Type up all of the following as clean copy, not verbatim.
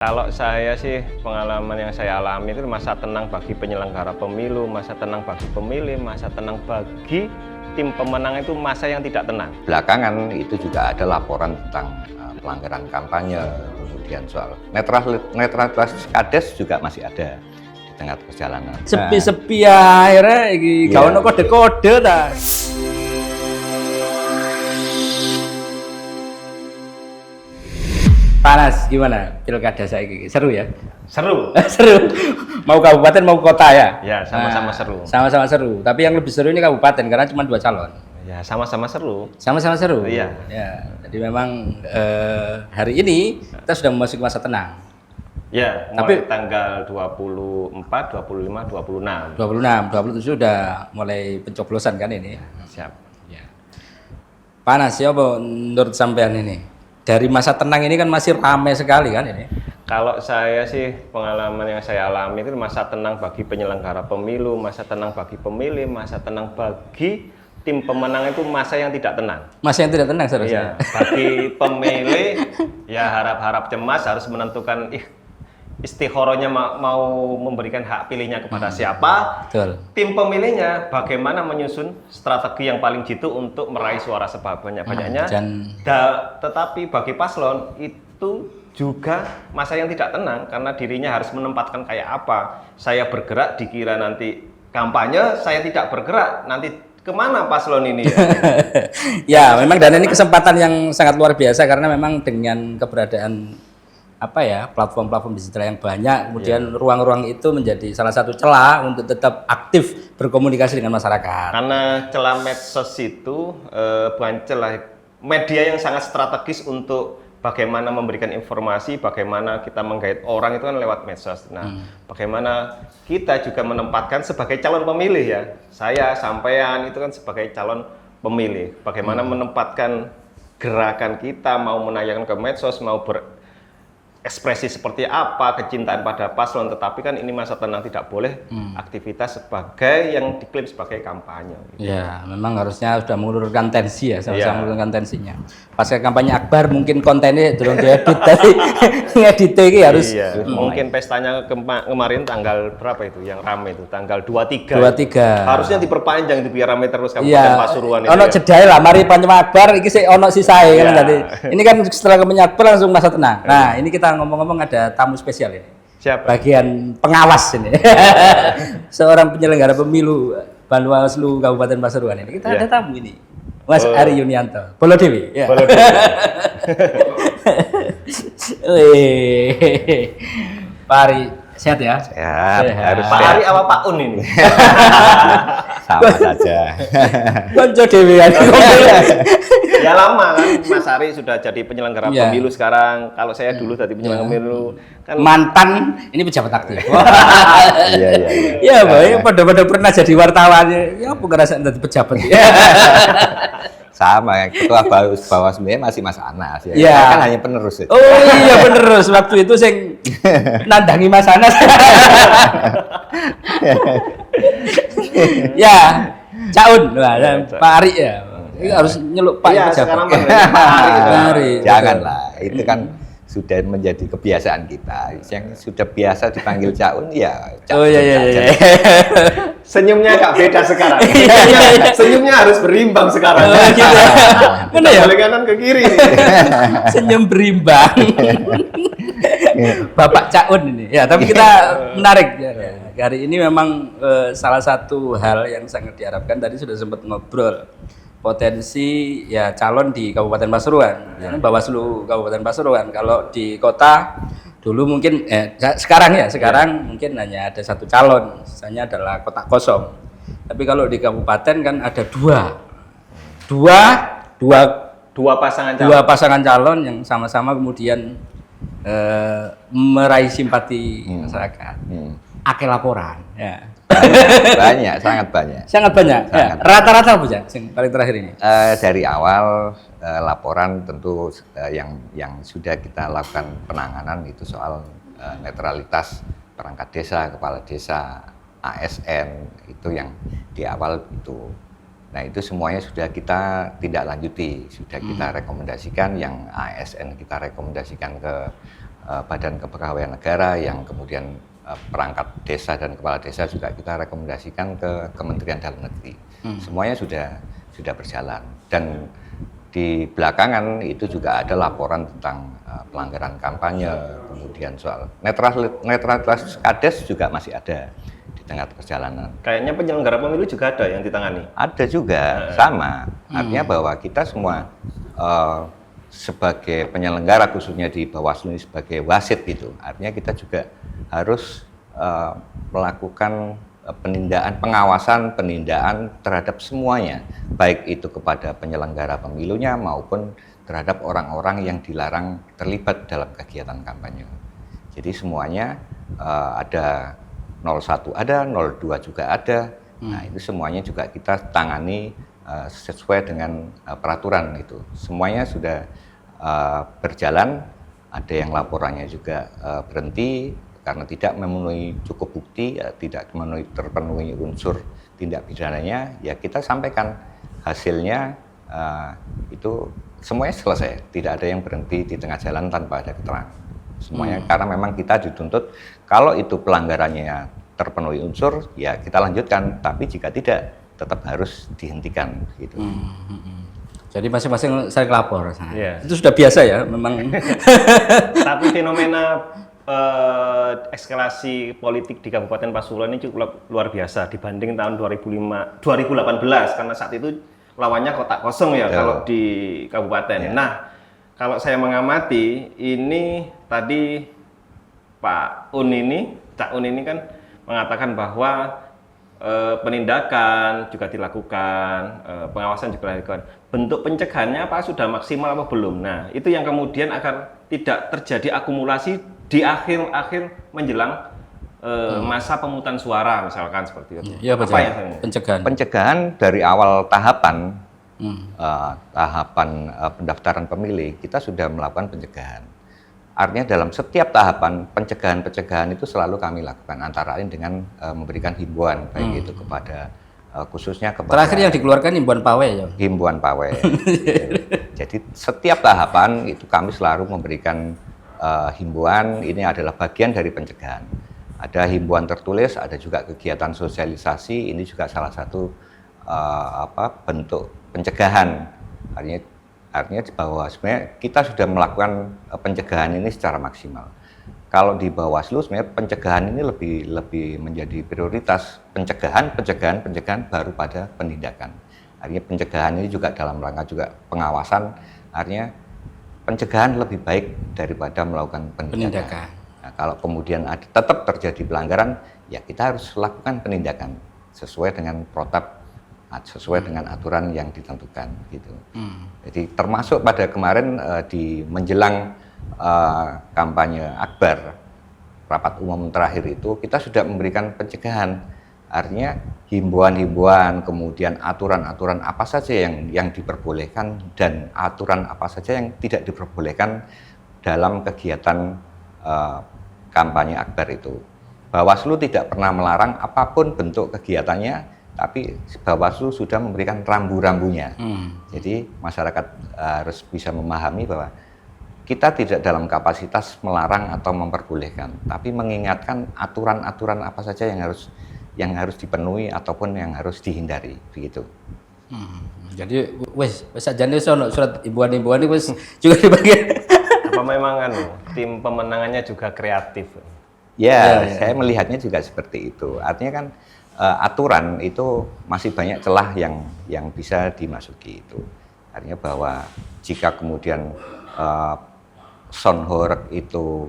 Kalau saya sih pengalaman yang saya alami itu masa tenang bagi penyelenggara pemilu, masa tenang bagi pemilih, masa tenang bagi tim pemenang itu masa yang tidak tenang. Belakangan itu juga ada laporan tentang pelanggaran kampanye, kemudian soal netralitas kades juga masih ada di tengah perjalanan. Sepi-sepi akhirnya iki gak ono kode-kode ta. Panas gimana pilkada saiki? Seru ya? Seru. Seru. Mau kabupaten mau kota ya? Ya, sama-sama seru. Sama-sama seru. Tapi yang lebih seru ini kabupaten karena cuma 2 calon. Ya, sama-sama seru. Sama-sama seru. Iya. Ya. Jadi memang hari ini kita sudah memasuki masa tenang. Ya, mulai tanggal 24, 25, 26. 27 sudah mulai pencoblosan kan ini. Siap. Ya. Panas ya apa menurut sampean ini? Dari masa tenang ini kan masih ramai sekali kan ini. Kalau saya sih pengalaman yang saya alami itu masa tenang bagi penyelenggara pemilu, masa tenang bagi pemilih, masa tenang bagi tim pemenang itu masa yang tidak tenang. Masa yang tidak tenang seharusnya. Iya, bagi pemilih ya harap-harap cemas harus menentukan istikharahnya mau memberikan hak pilihnya kepada siapa. Betul. Tim pemilihnya bagaimana menyusun strategi yang paling jitu untuk meraih suara sebanyak-banyaknya. Tetapi bagi paslon itu juga masa yang tidak tenang karena dirinya harus menempatkan kayak apa. Saya bergerak dikira nanti kampanye, saya tidak bergerak nanti kemana paslon ini ya? Ya, memang dan ini kesempatan yang sangat luar biasa karena memang dengan keberadaan platform-platform digital yang banyak, kemudian ruang-ruang itu menjadi salah satu celah untuk tetap aktif berkomunikasi dengan masyarakat. Karena celah medsos itu bukan celah media yang sangat strategis untuk bagaimana memberikan informasi, bagaimana kita menggait orang itu kan lewat medsos. Nah, bagaimana kita juga menempatkan sebagai calon pemilih ya. Saya, sampean itu kan sebagai calon pemilih. Bagaimana menempatkan gerakan kita mau menayangkan ke medsos, mau berekspresi seperti apa, kecintaan pada paslon, tetapi kan ini masa tenang tidak boleh aktivitas sebagai yang diklaim sebagai kampanye. Gitu. Ya, memang harusnya sudah mengulurkan tensi ya, sama-sama mengulurkan tensinya. Pas kampanye akbar mungkin kontennya belum diedit tadi, ngedit ini harus. Iya, mungkin pestanya kemarin tanggal berapa itu yang rame itu, tanggal 23. 23. Harusnya diperpanjang itu biar rame terus Kabupaten Pasuruan itu. Ono jedae lah, mari kampanye akbar, ini sih ono sisae kan tadi. Ini kan setelah kampanye akbar langsung masa tenang. Nah, ini kita ngomong-ngomong ada tamu spesial ini. Siapa? Bagian pengawas ini. Seorang penyelenggara pemilu Bawaslu Kabupaten Pasuruan ini. Kita ada tamu ini. Mas Ari Yunianto. Bolo Dewi. Ya. Bolo Dewi. Pak Ari, sehat ya? Sehat. Harus Pak Ari apa Pak Un ini? sama saja. Konco Dewi kan. Ya lama kan Mas Ari sudah jadi penyelenggara pemilu sekarang. Kalau saya dulu tadi penyelenggara pemilu kan mantan ini pejabat aktif. Iya. Ya, Boy, pada pernah jadi wartawan. Ya, apa ngerasa jadi pejabat. Sama ketua Bawaslu masih Mas Anas ya. Ya. Kan hanya penerus. Oh iya penerus waktu itu sing nandangi Mas Anas. Ya, Caun, Pak Ari ya. Ini harus nyeluk Pak pejabat. Sekarang Pak Ari. Janganlah, itu kan sudah menjadi kebiasaan kita. Yang sudah biasa dipanggil Caun ya. Oh iya. Senyumnya agak beda sekarang. Senyumnya harus berimbang sekarang. Gitu ya. Mana ya? Balik kanan ke kiri. Senyum berimbang. Bapak Caun ini. Ya, tapi kita menarik. Hari ini memang salah satu hal yang sangat diharapkan tadi sudah sempat ngobrol. Potensi ya calon di Kabupaten Pasuruan. Bawaslu Kabupaten Pasuruan. Kalau di kota dulu mungkin sekarang mungkin hanya ada 1 calon, sisanya adalah kotak kosong. Tapi kalau di kabupaten kan ada dua pasangan calon yang sama-sama kemudian meraih simpati masyarakat. Akeh laporan ya. Sangat banyak. Ya. Rata-rata apa ya yang paling terakhir ini? Dari awal laporan tentu yang sudah kita lakukan penanganan itu soal netralitas perangkat desa, kepala desa, ASN itu yang di awal itu. Nah itu semuanya sudah kita tindak lanjuti, sudah kita rekomendasikan, yang ASN kita rekomendasikan ke Badan Kepegawaian Negara, yang kemudian perangkat desa dan kepala desa juga kita rekomendasikan ke Kementerian Dalam Negeri. Semuanya sudah berjalan, dan di belakangan itu juga ada laporan tentang pelanggaran kampanye, kemudian soal netralitas Kades juga masih ada di tengah perjalanan. Kayaknya penyelenggara pemilu juga ada yang ditangani. Ada juga, sama. Artinya bahwa kita semua sebagai penyelenggara, khususnya di Bawaslu ini sebagai wasit gitu, artinya kita juga harus melakukan pengawasan, penindaan terhadap semuanya, baik itu kepada penyelenggara pemilunya maupun terhadap orang-orang yang dilarang terlibat dalam kegiatan kampanye. Jadi semuanya ada 01 ada, 02 juga ada. Nah, itu semuanya juga kita tangani sesuai dengan peraturan itu. Semuanya sudah berjalan, ada yang laporannya juga berhenti karena tidak memenuhi cukup bukti, tidak terpenuhi unsur tindak pidananya, ya kita sampaikan hasilnya, itu semuanya selesai, tidak ada yang berhenti di tengah jalan tanpa ada keterangan. Semuanya karena memang kita dituntut kalau itu pelanggarannya terpenuhi unsur, ya kita lanjutkan, tapi jika tidak tetap harus dihentikan gitu. Jadi masing-masing saya lapor. Yeah. Itu sudah biasa ya, memang. Tapi fenomena eskalasi politik di Kabupaten Pasuruan ini cukup luar biasa dibanding tahun 2018, karena saat itu lawannya kotak kosong ya kalau di kabupaten. Yeah. Nah, kalau saya mengamati ini tadi Cak Un ini kan mengatakan bahwa penindakan juga dilakukan, pengawasan juga dilakukan. Bentuk pencegahannya apa sudah maksimal apa belum? Nah, itu yang kemudian agar tidak terjadi akumulasi di akhir-akhir menjelang masa pemungutan suara misalkan seperti itu. Ya, apa ya? Pencegahan dari awal tahapan pendaftaran pemilih kita sudah melakukan pencegahan. Artinya dalam setiap tahapan pencegahan itu selalu kami lakukan, antara lain dengan memberikan himbauan baik itu kepada khususnya kepada terakhir yang dikeluarkan himbauan pawai ya. Himbauan pawai. Jadi setiap tahapan itu kami selalu memberikan himbauan. Ini adalah bagian dari pencegahan. Ada himbauan tertulis, ada juga kegiatan sosialisasi. Ini juga salah satu bentuk pencegahan. Artinya bahwa sebenarnya kita sudah melakukan pencegahan ini secara maksimal. Kalau di Bawaslu sebenarnya pencegahan ini lebih menjadi prioritas. Pencegahan baru pada penindakan. Artinya pencegahan ini juga dalam rangka juga pengawasan. Artinya pencegahan lebih baik daripada melakukan penindakan. Nah, kalau kemudian tetap terjadi pelanggaran, ya kita harus lakukan penindakan sesuai dengan protap, sesuai dengan aturan yang ditentukan gitu. Jadi termasuk pada kemarin di menjelang kampanye akbar, rapat umum terakhir itu kita sudah memberikan pencegahan. Artinya himbauan-himbauan, kemudian aturan-aturan apa saja yang diperbolehkan dan aturan apa saja yang tidak diperbolehkan dalam kegiatan kampanye akbar itu. Bawaslu tidak pernah melarang apapun bentuk kegiatannya, tapi Bawaslu sudah memberikan rambu-rambunya. Jadi masyarakat harus bisa memahami bahwa kita tidak dalam kapasitas melarang atau memperbolehkan, tapi mengingatkan aturan-aturan apa saja yang harus dipenuhi ataupun yang harus dihindari, begitu. Jadi wes sajane ono surat himbauan-himbauan wis juga dibagi. Apa memang tim pemenangannya juga kreatif? Ya, saya melihatnya juga seperti itu. Artinya kan aturan itu masih banyak celah yang bisa dimasuki itu. Artinya bahwa jika kemudian Sonhorek itu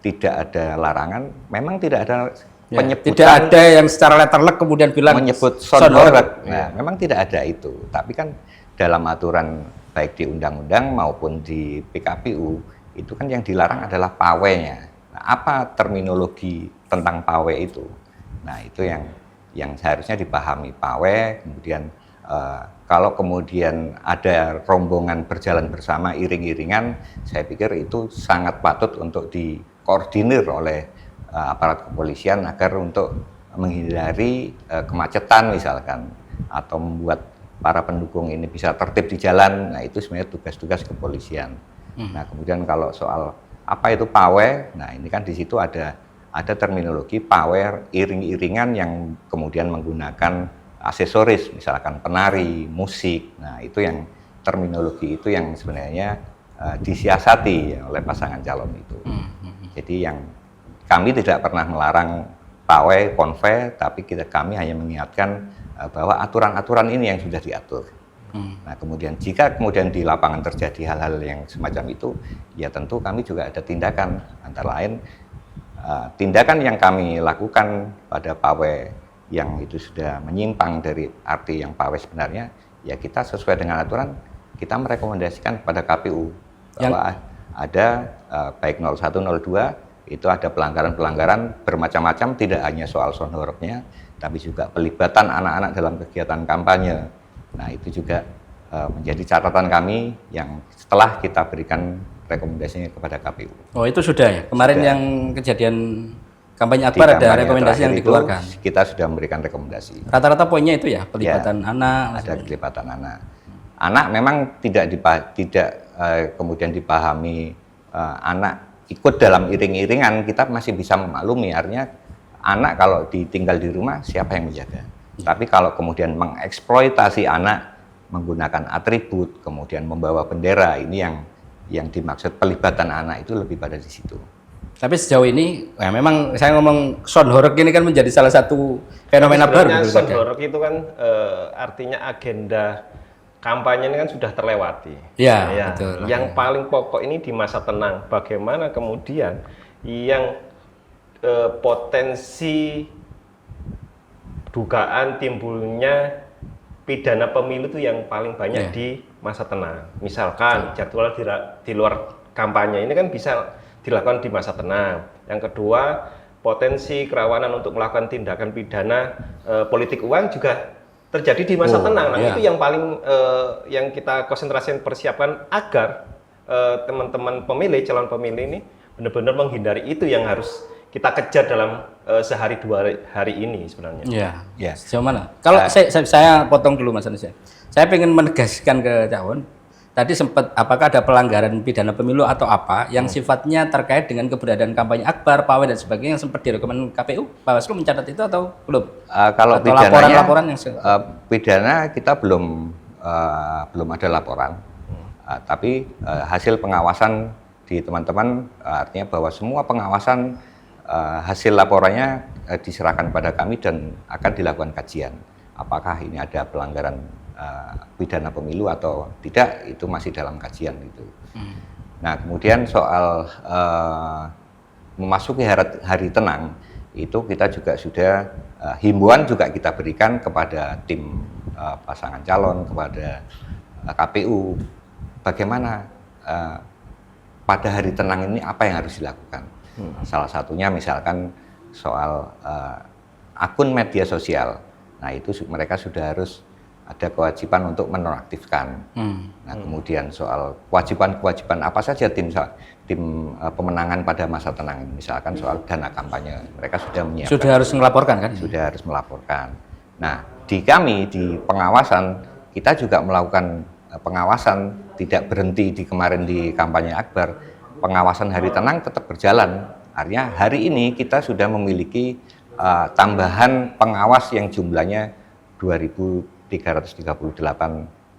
tidak ada larangan, memang tidak ada penyebutan. Tidak ada yang secara letterlek kemudian bilang menyebut Sonhorek. Nah, memang tidak ada itu. Tapi kan dalam aturan baik di undang-undang maupun di PKPU itu kan yang dilarang adalah pawainya. Nah, apa terminologi tentang pawai itu? Nah, itu yang seharusnya dipahami pawai. Kemudian kalau kemudian ada rombongan berjalan bersama iring-iringan, saya pikir itu sangat patut untuk dikoordinir oleh aparat kepolisian agar untuk menghindari kemacetan misalkan, atau membuat para pendukung ini bisa tertib di jalan. Nah, itu sebenarnya tugas-tugas kepolisian. Nah, kemudian kalau soal Apa itu pawai? Nah, ini kan di situ ada terminologi pawai iring-iringan yang kemudian menggunakan aksesoris, misalkan penari, musik. Nah, itu yang terminologi itu yang sebenarnya disiasati oleh pasangan calon itu. Jadi yang kami tidak pernah melarang pawai, konvoy, tapi kami hanya mengingatkan bahwa aturan-aturan ini yang sudah diatur. Nah, kemudian jika kemudian di lapangan terjadi hal-hal yang semacam itu, ya tentu kami juga ada tindakan, antara lain tindakan yang kami lakukan pada pawai yang itu sudah menyimpang dari arti yang pawai sebenarnya, ya kita sesuai dengan aturan, kita merekomendasikan kepada KPU bahwa ada baik 01, 02, itu ada pelanggaran-pelanggaran bermacam-macam, tidak hanya soal soundworknya, tapi juga pelibatan anak-anak dalam kegiatan kampanye. Nah, itu juga menjadi catatan kami yang setelah kita berikan rekomendasinya kepada KPU. Oh, itu sudah ya? Kemarin sudah. Yang kejadian kampanye Akbar ada rekomendasi yang dikeluarkan? Kita sudah memberikan rekomendasi. Rata-rata poinnya itu ya? Pelibatan anak? Ada pelibatan anak. Anak memang tidak kemudian dipahami anak ikut dalam iring-iringan, kita masih bisa memaklumi. Artinya anak kalau ditinggal di rumah, siapa yang menjaga? Tapi kalau kemudian mengeksploitasi anak menggunakan atribut, kemudian membawa bendera, ini yang dimaksud pelibatan anak itu lebih pada di situ. Tapi sejauh ini, ya memang saya ngomong soundwork ini kan menjadi salah satu fenomena baru. Soundwork itu kan artinya agenda kampanye ini kan sudah terlewati. Ya, betul. Yang paling pokok ini di masa tenang, bagaimana kemudian yang potensi dugaan timbulnya pidana pemilu itu yang paling banyak di masa tenang. Misalkan jadwal di luar kampanye ini kan bisa dilakukan di masa tenang. Yang kedua, potensi kerawanan untuk melakukan tindakan pidana politik uang juga terjadi di masa tenang. Nah, itu yang paling yang kita konsentrasikan, persiapkan agar teman-teman pemilih, calon pemilih ini benar-benar menghindari itu yang harus kita kejar dalam sehari dua hari ini sebenarnya. Iya. Sejauh mana? Kalau saya potong dulu Mas Anies. Saya ingin menegaskan ke Cawon. Tadi sempat apakah ada pelanggaran pidana pemilu atau apa yang sifatnya terkait dengan keberadaan kampanye Akbar, pawai dan sebagainya yang sempat direkomendasikan KPU? Bawaslu mencatat itu atau belum? Kalau atau laporan-laporan yang pidana kita belum ada laporan. Tapi hasil pengawasan di teman-teman artinya bahwa semua pengawasan hasil laporannya diserahkan pada kami dan akan dilakukan kajian. Apakah ini ada pelanggaran pidana pemilu atau tidak, itu masih dalam kajian itu. Nah, kemudian soal memasuki hari tenang, itu kita juga sudah himbauan juga kita berikan kepada tim pasangan calon, kepada KPU, bagaimana pada hari tenang ini apa yang harus dilakukan. Salah satunya misalkan soal akun media sosial. Nah, itu mereka sudah harus ada kewajiban untuk menonaktifkan. Nah, kemudian soal kewajiban apa saja tim pemenangan pada masa tenang ini, misalkan soal dana kampanye, mereka sudah menyiapkan. Sudah harus melaporkan kan? Sudah harus melaporkan. Nah, di pengawasan kita juga melakukan pengawasan, tidak berhenti di kemarin di kampanye Akbar. Pengawasan hari tenang tetap berjalan. Artinya hari ini kita sudah memiliki tambahan pengawas yang jumlahnya 2.338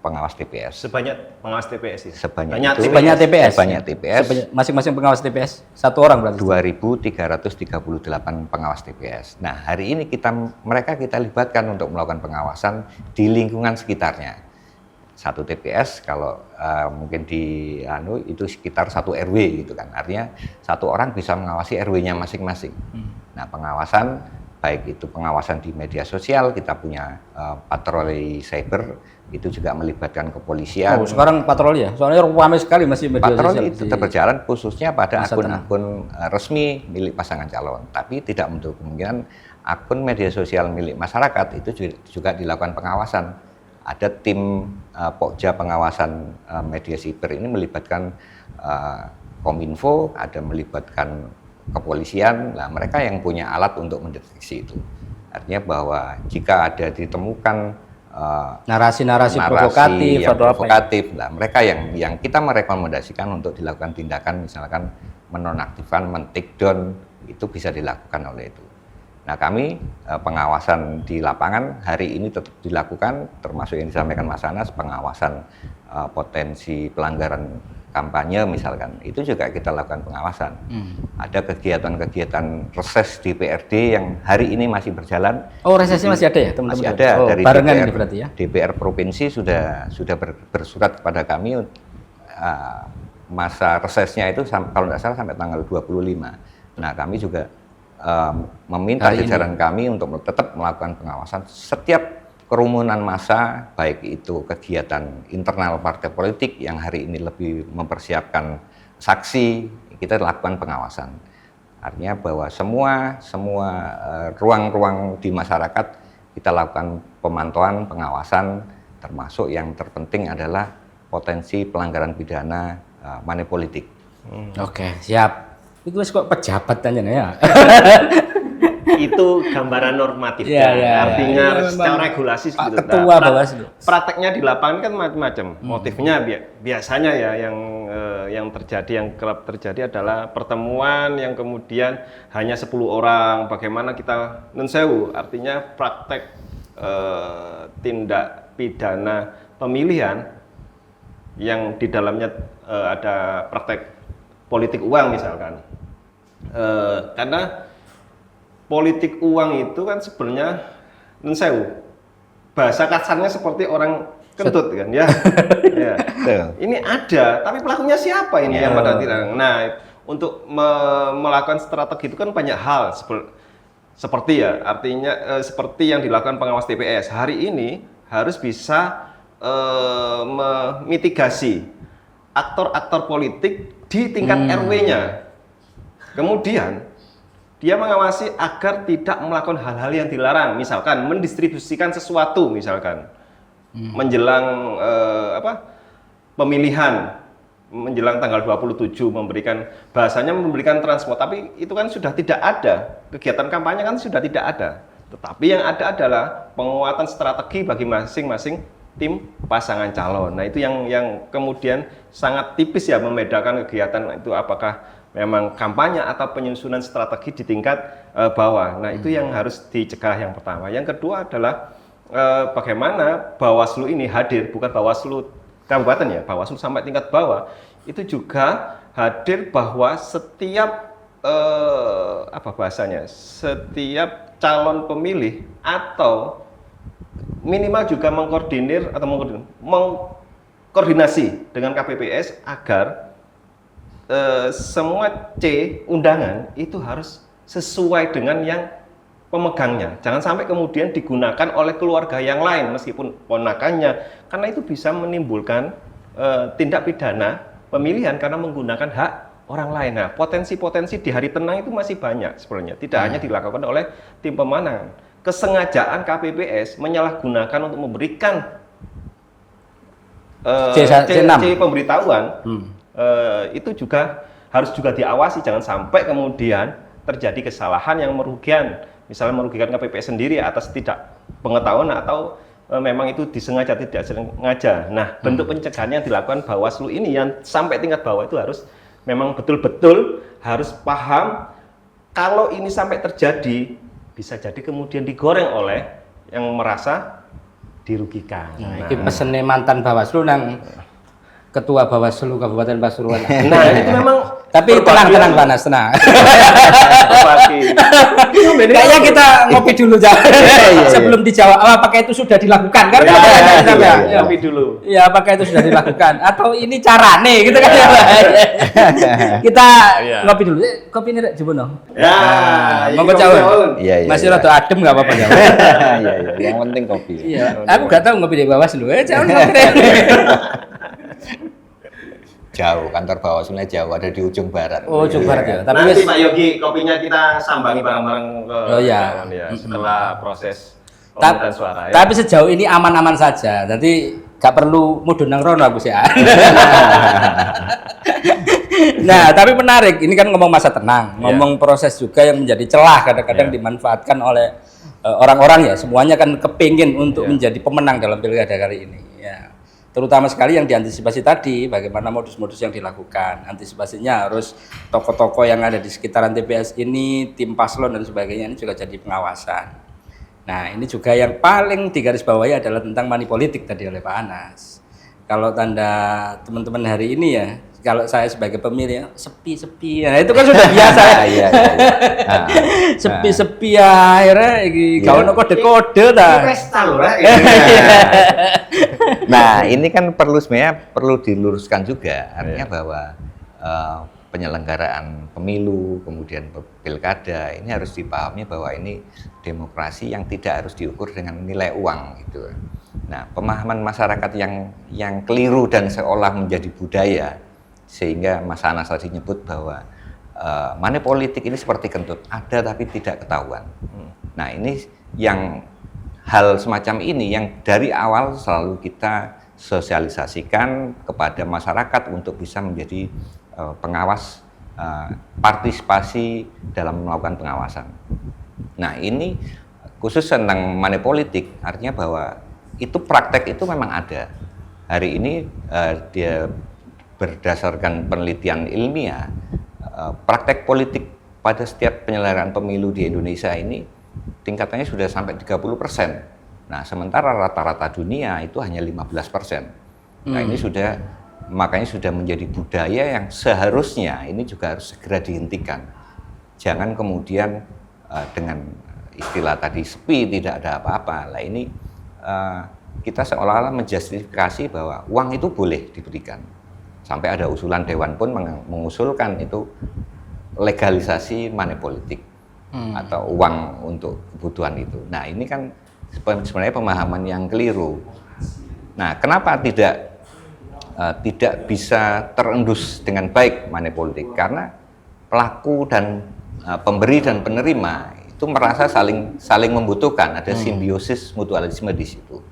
pengawas TPS. Sebanyak pengawas TPS itu? Sebanyak TPS. Masing-masing pengawas TPS satu orang berarti? 2.338 pengawas TPS. Nah, hari ini mereka kita libatkan untuk melakukan pengawasan di lingkungan sekitarnya. Satu TPS kalau mungkin itu sekitar 1 RW gitu kan. Artinya satu orang bisa mengawasi RW-nya masing-masing. Nah, pengawasan baik itu pengawasan di media sosial, kita punya patroli cyber, itu juga melibatkan kepolisian. Oh, sekarang patroli ya? Soalnya ramai sekali masih media patroli sosial. Patroli itu tetap berjalan khususnya pada akun-akun resmi milik pasangan calon. Tapi tidak menutup kemungkinan akun media sosial milik masyarakat itu juga dilakukan pengawasan. Ada tim Pokja pengawasan media siber ini melibatkan Kominfo, ada melibatkan kepolisian. Nah, mereka yang punya alat untuk mendeteksi itu. Artinya bahwa jika ada ditemukan narasi-narasi provokatif, provokatif, nah, mereka yang kita merekomendasikan untuk dilakukan tindakan, misalkan menonaktifkan, men-take down, itu bisa dilakukan oleh itu. Nah, kami pengawasan di lapangan hari ini tetap dilakukan, termasuk yang disampaikan Mas Anas, pengawasan potensi pelanggaran kampanye misalkan, itu juga kita lakukan pengawasan. Ada kegiatan-kegiatan reses di DPRD yang hari ini masih berjalan. Oh, resesnya masih ada ya teman-teman? Masih ada, oh, dari barengan DPR, ini berarti ya? DPR Provinsi sudah bersurat kepada kami, masa resesnya itu kalau tidak salah sampai tanggal 25. Nah, kami juga meminta jajaran kami untuk tetap melakukan pengawasan setiap kerumunan massa, baik itu kegiatan internal partai politik yang hari ini lebih mempersiapkan saksi, kita lakukan pengawasan. Artinya bahwa semua ruang-ruang di masyarakat kita lakukan pemantauan, pengawasan, termasuk yang terpenting adalah potensi pelanggaran pidana money politik. Oke, siap. Itu kok pejabat tanya ya? Itu gambaran normatifnya, artinya secara regulasi gitu. Ketua Bawaslu. Prakteknya di lapangan kan macam-macam. Motifnya biasanya ya yang terjadi, yang kerap terjadi adalah pertemuan yang kemudian hanya 10 orang. Bagaimana kita nunsewu, artinya praktek tindak pidana pemilihan yang di dalamnya ada praktek politik uang misalkan. Karena politik uang itu kan sebenarnya nunsewu, bahasa kasarnya seperti orang kentut kan ya. Ya. Ini ada, tapi pelakunya siapa ini yang pada tidak. Nah, untuk melakukan strategi itu kan banyak hal seperti ya, artinya seperti yang dilakukan pengawas TPS hari ini harus bisa memitigasi aktor-aktor politik di tingkat RW-nya. Kemudian dia mengawasi agar tidak melakukan hal-hal yang dilarang, misalkan mendistribusikan sesuatu, misalkan menjelang pemilihan, menjelang tanggal 27 memberikan transport, tapi itu kan sudah tidak ada, kegiatan kampanye kan sudah tidak ada. Tetapi yang ada adalah penguatan strategi bagi masing-masing tim pasangan calon. Nah, itu yang kemudian sangat tipis ya membedakan kegiatan itu apakah memang kampanye atau penyusunan strategi di tingkat bawah. Nah, itu yang harus dicegah yang pertama. Yang kedua adalah bagaimana Bawaslu ini hadir, bukan Bawaslu kabupaten ya, Bawaslu sampai tingkat bawah, itu juga hadir bahwa setiap setiap calon pemilih atau minimal juga mengkoordinasi dengan KPPS agar semua undangan itu harus sesuai dengan yang pemegangnya. Jangan sampai kemudian digunakan oleh keluarga yang lain meskipun ponakannya, karena itu bisa menimbulkan tindak pidana pemilihan karena menggunakan hak orang lain. Nah, potensi-potensi di hari tenang itu masih banyak sebenarnya. Tidak hanya dilakukan oleh tim pemenangan. Kesengajaan KPPS menyalahgunakan untuk memberikan C pemberitahuan. Itu juga harus diawasi, jangan sampai kemudian terjadi kesalahan yang merugikan, misalnya merugikan KPPS sendiri atas tidak pengetahuan atau memang itu disengaja tidak sengaja. Nah, bentuk pencegahan yang dilakukan Bawaslu ini yang sampai tingkat bawah itu harus memang betul-betul harus paham kalau ini sampai terjadi bisa jadi kemudian digoreng oleh yang merasa dirugikan. Nah, ini pesennya mantan Bawaslu nang Ketua Bawaslu Kabupaten Pasuruan. Nah, itu memang tapi tenang Panas, tenang. Kayaknya kita ngopi dulu sebelum dijawab apakah itu sudah dilakukan. Karena ngopi dulu. Ya, apakah itu sudah dilakukan atau ini carane gitu kan ya. Kita ngopi dulu. Kopi ini rek Jubono. Ya, monggo caun. Masih rada adem enggak apa-apa ya. Iya, yang penting kopi. Iya, aku enggak tahu ngopi di Bawaslu. Caun. Jauh, kantor Bawaslu-nya jauh, ada di ujung barat. Oh, ujung barat ya. Tapi nanti Pak Yogi kopinya kita sambangi bareng-bareng ke setelah proses pemungutan suara. Ya. Tapi sejauh ini aman-aman saja. Nanti gak perlu mudun nang rono aku sih. Nah, tapi menarik. Ini kan ngomong masa tenang, ngomong proses juga yang menjadi celah kadang-kadang dimanfaatkan oleh orang-orang ya. Semuanya kan kepingin untuk menjadi pemenang dalam pilkada kali ini. Ya. terutama sekali yang diantisipasi tadi, bagaimana modus-modus yang dilakukan. Antisipasinya harus tokoh-tokoh yang ada di sekitaran TPS ini, tim paslon dan sebagainya ini juga jadi pengawasan. Nah, ini juga yang paling digarisbawahi adalah tentang money politik tadi oleh Pak Anas. Kalau tanda teman-teman hari ini ya, kalau saya sebagai pemilih sepi-sepi, ya itu kan sudah biasa ya. Iya. Sepi-sepi ya, akhirnya kalau kode-kode dah. Pesta loh, Nah, ini kan sebenarnya perlu diluruskan juga, artinya bahwa penyelenggaraan pemilu, kemudian pilkada, ini harus dipahami bahwa ini demokrasi yang tidak harus diukur dengan nilai uang gitu. Nah, pemahaman masyarakat yang keliru dan seolah menjadi budaya, sehingga Mas Anas tadi nyebut bahwa money politik ini seperti kentut, ada tapi tidak ketahuan. Nah, ini yang hal semacam ini yang dari awal selalu kita sosialisasikan kepada masyarakat untuk bisa menjadi pengawas, partisipasi dalam melakukan pengawasan. Nah, ini khusus tentang money politik, artinya bahwa itu praktek itu memang ada. Hari ini dia berdasarkan penelitian ilmiah, praktek politik pada setiap penyelenggaraan pemilu di Indonesia ini tingkatannya sudah sampai 30%. Nah, sementara rata-rata dunia itu hanya 15%. Nah, ini makanya sudah menjadi budaya yang seharusnya ini juga harus segera dihentikan. Jangan kemudian dengan istilah tadi sepi, tidak ada apa-apa. Nah, ini kita seolah-olah menjustifikasi bahwa uang itu boleh diberikan. Sampai ada usulan Dewan pun mengusulkan itu legalisasi money politik atau uang untuk kebutuhan itu. Nah, ini kan sebenarnya pemahaman yang keliru. Nah, kenapa tidak bisa terendus dengan baik money politik? Karena pelaku dan pemberi dan penerima itu merasa saling membutuhkan, ada simbiosis mutualisme di situ.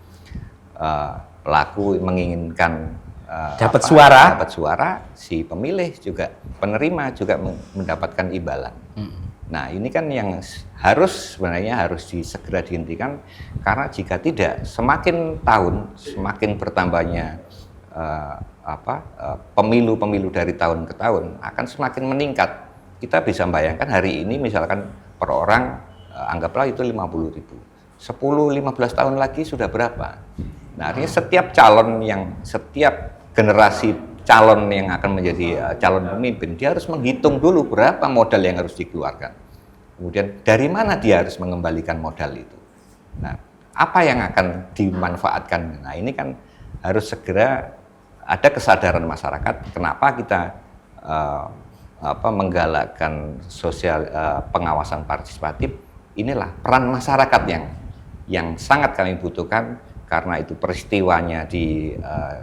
Pelaku menginginkan dapat suara, si pemilih juga, penerima juga mendapatkan imbalan. Nah, ini kan yang sebenarnya harus segera dihentikan, karena jika tidak, semakin tahun semakin bertambahnya pemilu dari tahun ke tahun akan semakin meningkat. Kita bisa bayangkan hari ini misalkan per orang anggaplah itu 50.000. 10-15 tahun lagi sudah berapa? Nah, artinya setiap generasi calon yang akan menjadi calon pemimpin, dia harus menghitung dulu berapa modal yang harus dikeluarkan. Kemudian dari mana dia harus mengembalikan modal itu. Nah, apa yang akan dimanfaatkan? Nah, ini kan harus segera ada kesadaran masyarakat. Kenapa kita menggalakkan pengawasan partisipatif? Inilah peran masyarakat yang sangat kami butuhkan, karena itu peristiwanya di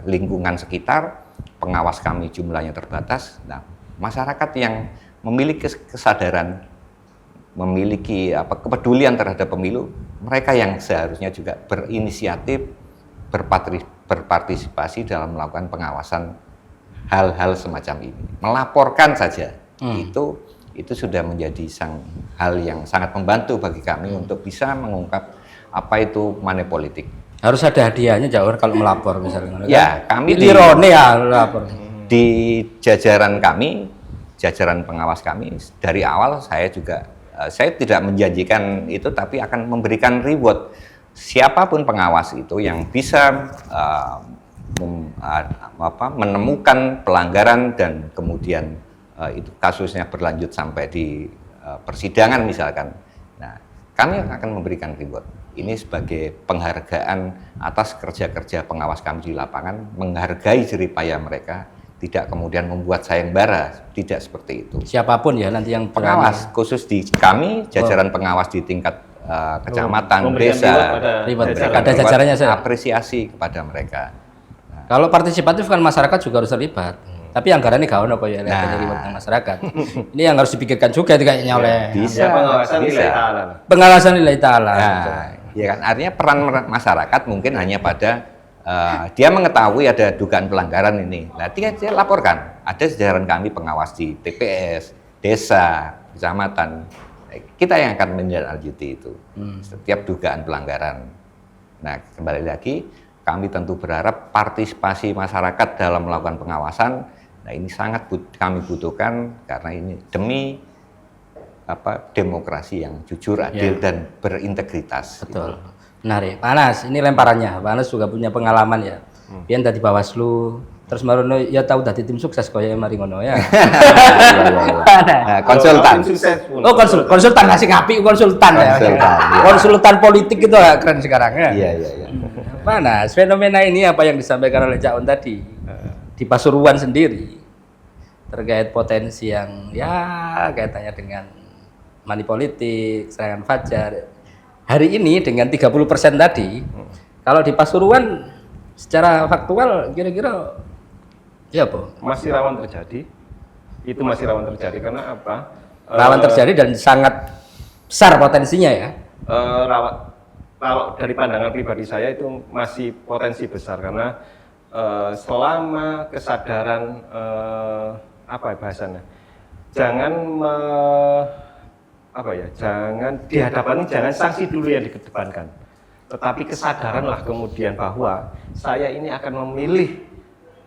lingkungan sekitar, pengawas kami jumlahnya terbatas. Nah, masyarakat yang memiliki kesadaran, memiliki kepedulian terhadap pemilu, mereka yang seharusnya juga berinisiatif, berpartisipasi dalam melakukan pengawasan hal-hal semacam ini. Melaporkan saja itu sudah menjadi hal yang sangat membantu bagi kami untuk bisa mengungkap apa itu money politik. Harus ada hadiahnya Jawar kalau melapor misalnya. Ya, kami di jajaran kami, jajaran pengawas kami dari awal saya tidak menjanjikan itu, tapi akan memberikan reward siapapun pengawas itu yang bisa menemukan pelanggaran dan kemudian itu kasusnya berlanjut sampai di persidangan misalkan. Nah, kami akan memberikan reward. Ini sebagai penghargaan atas kerja-kerja pengawas kami di lapangan, menghargai jeripaya mereka, tidak kemudian membuat sayembara, tidak seperti itu. Siapapun ya nanti yang pengawas, khusus di kami, jajaran pengawas di tingkat kecamatan, desa, ada jajarannya saya. Apresiasi kepada mereka. Nah, kalau partisipatif kan masyarakat juga harus terlibat. Tapi anggarannya gak ono kok ya dari masyarakat. Ini yang harus dipikirkan juga kayaknya oleh pengawasan nilai ta'ala. Ya kan, artinya peran masyarakat mungkin hanya pada dia mengetahui ada dugaan pelanggaran ini. Nah, dia laporkan. Ada jajaran kami pengawas di TPS, desa, kecamatan. Kita yang akan menindaklanjuti itu. Setiap dugaan pelanggaran. Nah, kembali lagi kami tentu berharap partisipasi masyarakat dalam melakukan pengawasan. Nah, ini sangat kami butuhkan karena ini demi demokrasi yang jujur, adil, dan berintegritas. Betul. Menarik. Pak Anas, ini lemparannya. Pak Anas juga punya pengalaman ya. Biar tadi Bawaslu, terus marono ya tahu dari tim sukses kaya mari ngono ya. Nah, konsultan. Oh, konsultan ngasih ngapi konsultan ya. Konsultan politik itu keren sekarang ya. Iya. Pak Anas, fenomena ini apa yang disampaikan oleh Cak On tadi di Pasuruan sendiri terkait potensi yang ya kaitannya dengan money politik, serangan fajar. Hari ini dengan 30% tadi, kalau di Pasuruan secara faktual kira-kira ya apa? Masih rawan terjadi. Itu masih rawan terjadi karena apa? Rawan terjadi dan sangat besar potensinya ya. Kalau dari pandangan pribadi saya itu masih potensi besar karena selama kesadaran apa ya bahasanya? Jangan jangan di hadapan ini jangan sanksi dulu yang dikedepankan. Tetapi kesadaranlah kemudian bahwa saya ini akan memilih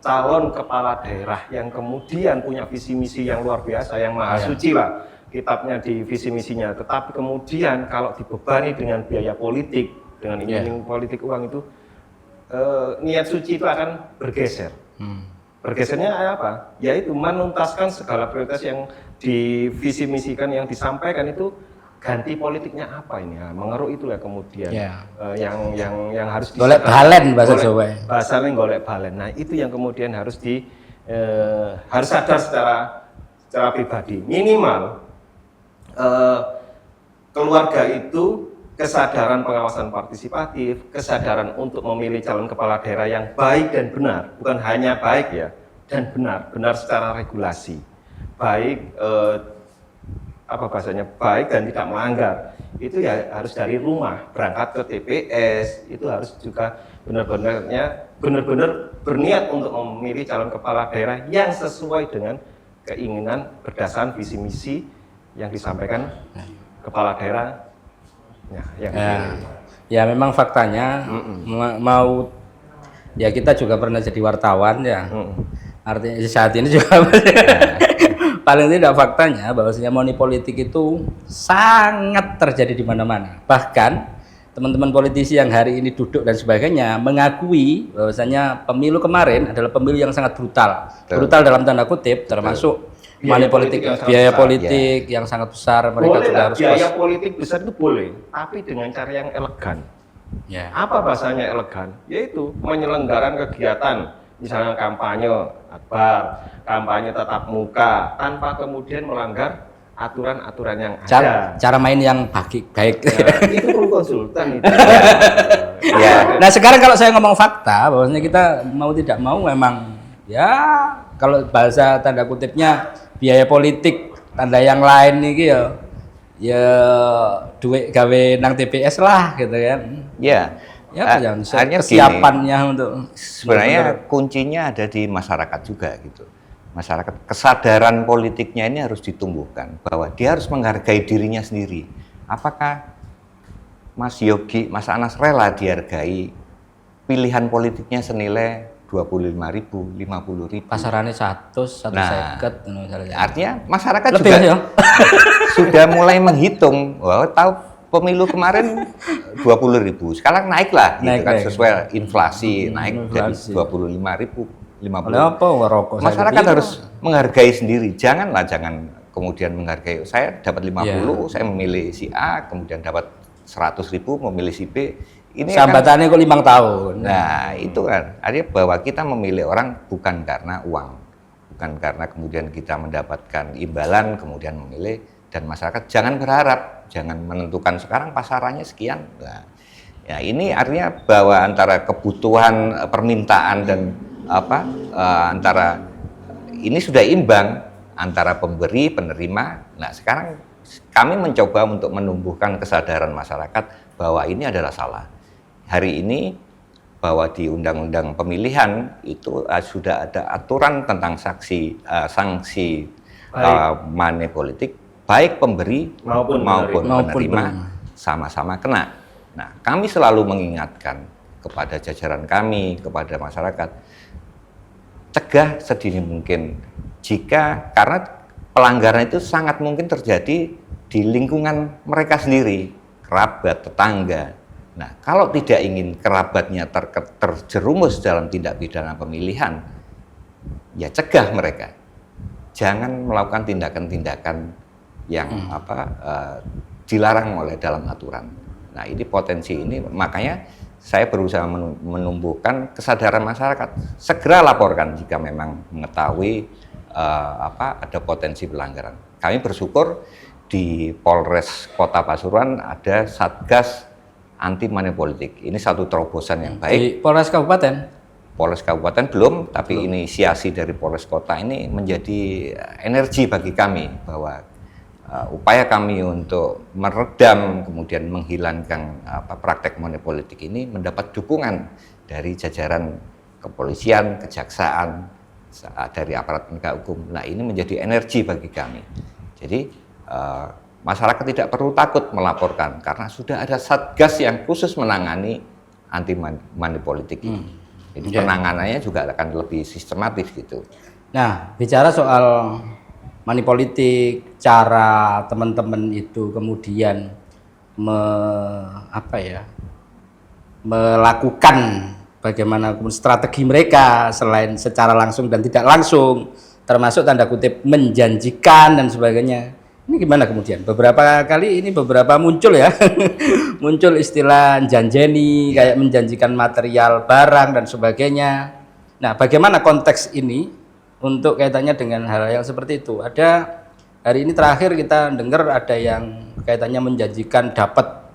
calon kepala daerah yang kemudian punya visi misi yang luar biasa, yang maha suci lah kitabnya di visi misinya. Tetapi kemudian kalau dibebani dengan biaya politik, dengan iming-iming politik uang itu, niat suci itu akan bergeser. Bergesernya apa? Yaitu menuntaskan segala prioritas yang di visi misikan yang disampaikan itu. Ganti politiknya apa ini? Nah, mengeruk itulah kemudian yang harus golek balen bahasa Jawa. Bahasanya golek balen. Nah, itu yang kemudian harus harus sadar secara pribadi. Minimal keluarga itu kesadaran pengawasan partisipatif, kesadaran untuk memilih calon kepala daerah yang baik dan benar, bukan hanya baik ya, dan benar secara regulasi. Baik baik dan tidak melanggar, itu ya harus dari rumah berangkat ke TPS, itu harus juga benar-benar berniat untuk memilih calon kepala daerah yang sesuai dengan keinginan berdasarkan visi misi yang disampaikan kepala daerah ya memang faktanya mau ya kita juga pernah jadi wartawan ya, artinya saat ini juga paling tidak faktanya bahwasanya money politik itu sangat terjadi di mana-mana. Bahkan teman-teman politisi yang hari ini duduk dan sebagainya mengakui bahwasanya pemilu kemarin adalah pemilu yang sangat brutal. Brutal dalam tanda kutip, termasuk money politik, biaya politik yang sangat besar. Mereka boleh juga harus biaya politik besar itu boleh, tapi dengan cara yang elegan. Ya. Apa bahasanya elegan? Yaitu menyelenggarakan kegiatan, misalnya kampanye akbar, kampanye tatap muka, tanpa kemudian melanggar aturan-aturan yang ada. Cara main yang baik. Itu perlu konsultan itu. Nah sekarang kalau saya ngomong fakta, bahwasanya kita mau tidak mau memang ya kalau bahasa tanda kutipnya biaya politik tanda yang lain nih ya duit gawe nang TPS lah gitu kan. Kesiapannya untuk sebenarnya kuncinya ada di masyarakat juga gitu. Masyarakat kesadaran politiknya ini harus ditumbuhkan bahwa dia harus menghargai dirinya sendiri. Apakah Mas Yogi, Mas Anas rela dihargai pilihan politiknya senilai 25.000, 50.000? Pasarannya 150 misalnya. Artinya masyarakat lebih juga ya? sudah mulai menghitung, tahu pemilu kemarin 20.000, sekarang naiklah gitu kan sesuai inflasi naik dari 25.000, 50. Masyarakat harus menghargai sendiri, jangan kemudian menghargai saya dapat 50, saya memilih si A, kemudian dapat 100.000 memilih si B. Ini sambatannya kok 5 tahun. Nah, itu kan artinya bahwa kita memilih orang bukan karena uang, bukan karena kemudian kita mendapatkan imbalan kemudian memilih. Dan masyarakat jangan berharap, jangan menentukan sekarang pasarannya sekian. Nah, ya ini artinya bahwa antara kebutuhan permintaan dan antara ini sudah imbang antara pemberi penerima. Nah sekarang kami mencoba untuk menumbuhkan kesadaran masyarakat bahwa ini adalah salah. Hari ini bahwa di undang-undang pemilihan itu sudah ada aturan tentang sanksi money politik, baik pemberi maupun penerima sama-sama kena. Nah, kami selalu mengingatkan kepada jajaran kami, kepada masyarakat, cegah sedini mungkin. Karena pelanggaran itu sangat mungkin terjadi di lingkungan mereka sendiri, kerabat, tetangga. Nah, kalau tidak ingin kerabatnya terjerumus dalam tindak pidana pemilihan, ya cegah mereka. Jangan melakukan tindakan-tindakan yang dilarang oleh dalam aturan. Nah, ini potensi ini, makanya saya berusaha menumbuhkan kesadaran masyarakat. Segera laporkan jika memang mengetahui ada potensi pelanggaran. Kami bersyukur di Polres Kota Pasuruan ada Satgas Anti Money Politik. Ini satu terobosan yang baik. Di Polres Kabupaten? Polres Kabupaten belum, tapi inisiasi dari Polres Kota ini menjadi energi bagi kami bahwa upaya kami untuk meredam kemudian menghilangkan praktek money politik ini mendapat dukungan dari jajaran kepolisian, kejaksaan, dari aparat penegak hukum. Nah, ini menjadi energi bagi kami. Jadi masyarakat tidak perlu takut melaporkan karena sudah ada satgas yang khusus menangani anti money politik ini. Jadi penanganannya juga akan lebih sistematis gitu. Nah, bicara soal money politik, cara teman-teman itu kemudian melakukan bagaimana strategi mereka selain secara langsung dan tidak langsung, termasuk tanda kutip menjanjikan dan sebagainya. Ini gimana kemudian? Beberapa kali ini muncul ya, muncul istilah janjeni, kayak menjanjikan material, barang dan sebagainya. Nah, bagaimana konteks ini untuk kaitannya dengan hal yang seperti itu? Ada hari ini terakhir kita dengar ada yang kaitannya menjanjikan dapat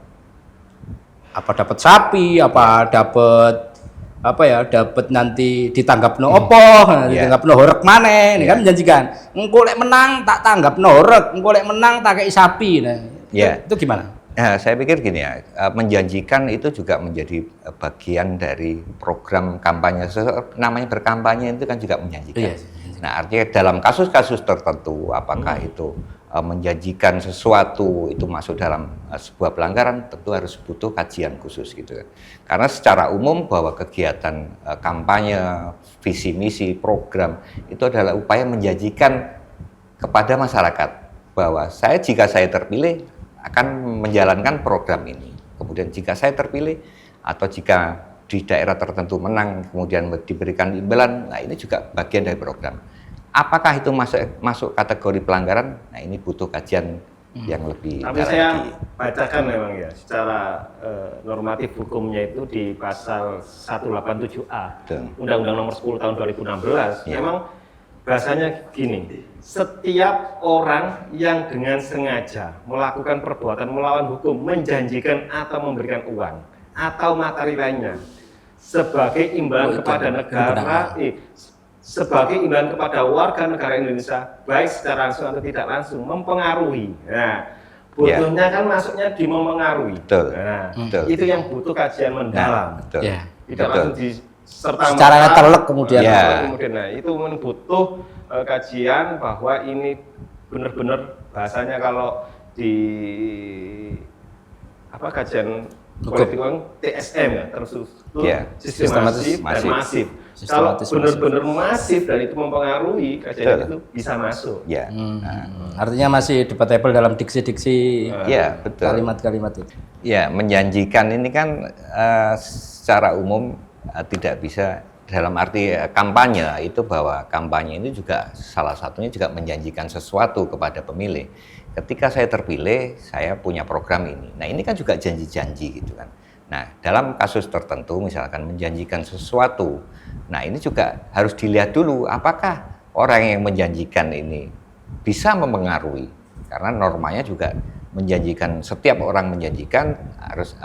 sapi, dapat nanti ditanggap no opo, ditanggap no horek maneh, ini kan menjanjikan. Engko lek menang tak tanggap no horek, engko lek menang tak kei sapi. Nah, itu gimana? Nah, saya pikir gini ya, menjanjikan itu juga menjadi bagian dari program kampanye. Namanya berkampanye itu kan juga menjanjikan. Nah, artinya dalam kasus-kasus tertentu, apakah itu menjanjikan sesuatu itu masuk dalam sebuah pelanggaran, tentu harus butuh kajian khusus gitu kan. Karena secara umum bahwa kegiatan kampanye, visi misi, program itu adalah upaya menjanjikan kepada masyarakat bahwa jika saya terpilih akan menjalankan program ini. Kemudian jika saya terpilih atau jika di daerah tertentu menang kemudian diberikan imbalan, nah ini juga bagian dari program. Apakah itu masuk kategori pelanggaran? Nah, ini butuh kajian yang lebih. Tapi saya bacakan memang ya, secara normatif hukumnya itu di pasal 187A Undang-Undang Nomor 10 Tahun 2016, memang bahasanya gini, setiap orang yang dengan sengaja melakukan perbuatan melawan hukum, menjanjikan atau memberikan uang atau materi lainnya sebagai imbalan kepada negara, sebagai imbalan kepada warga negara Indonesia, baik secara langsung atau tidak langsung, mempengaruhi. Nah, butuhnya kan masuknya di mempengaruhi. Nah, itu yang butuh kajian mendalam. Tidak langsung diserta secara telek kemudian. Nah, itu butuh kajian bahwa ini benar-benar bahasanya kalau di kajian politik uang TSM ya, terstruktur, sistematis dan masif. Kalau benar-benar masif dan itu mempengaruhi, kajian itu bisa masuk. Artinya masih debatable dalam diksi-diksi kalimat-kalimat itu. Ya, menjanjikan ini kan secara umum tidak bisa dalam arti kampanye itu, bahwa kampanye ini juga salah satunya juga menjanjikan sesuatu kepada pemilih. Ketika saya terpilih, saya punya program ini. Nah, ini kan juga janji-janji gitu kan. Nah, dalam kasus tertentu misalkan menjanjikan sesuatu, nah ini juga harus dilihat dulu apakah orang yang menjanjikan ini bisa mempengaruhi. Karena normanya juga menjanjikan, setiap orang menjanjikan harus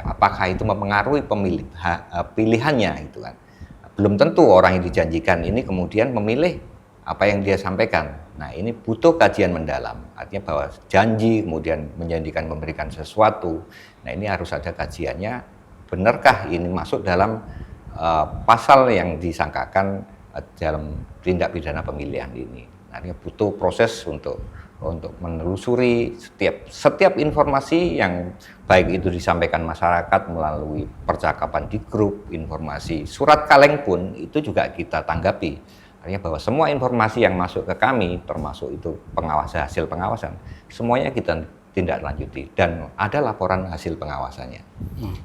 apakah itu mempengaruhi pilihannya gitu kan. Belum tentu orang yang dijanjikan ini kemudian memilih apa yang dia sampaikan. Nah, ini butuh kajian mendalam. Artinya bahwa janji kemudian menjanjikan memberikan sesuatu. Nah, ini harus ada kajiannya. Benarkah ini masuk dalam pasal yang disangkakan dalam tindak pidana pemilihan ini? Nah, ini butuh proses untuk untuk menelusuri setiap informasi yang baik itu disampaikan masyarakat melalui percakapan di grup, informasi surat kaleng pun itu juga kita tanggapi. Artinya bahwa semua informasi yang masuk ke kami, termasuk itu hasil pengawasan, semuanya kita tindak lanjuti dan ada laporan hasil pengawasannya.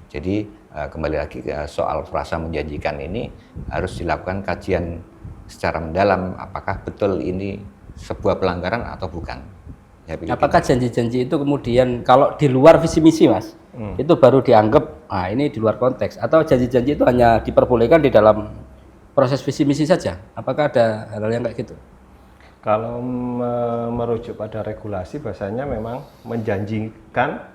Jadi kembali lagi soal frasa menjanjikan ini harus dilakukan kajian secara mendalam apakah betul ini sebuah pelanggaran atau bukan. Ya, apakah janji-janji itu kemudian kalau di luar visi misi Mas, itu baru dianggap ini di luar konteks atau janji-janji itu hanya diperbolehkan di dalam proses visi misi saja? Apakah ada hal yang kayak gitu? Kalau merujuk pada regulasi, bahasanya memang menjanjikan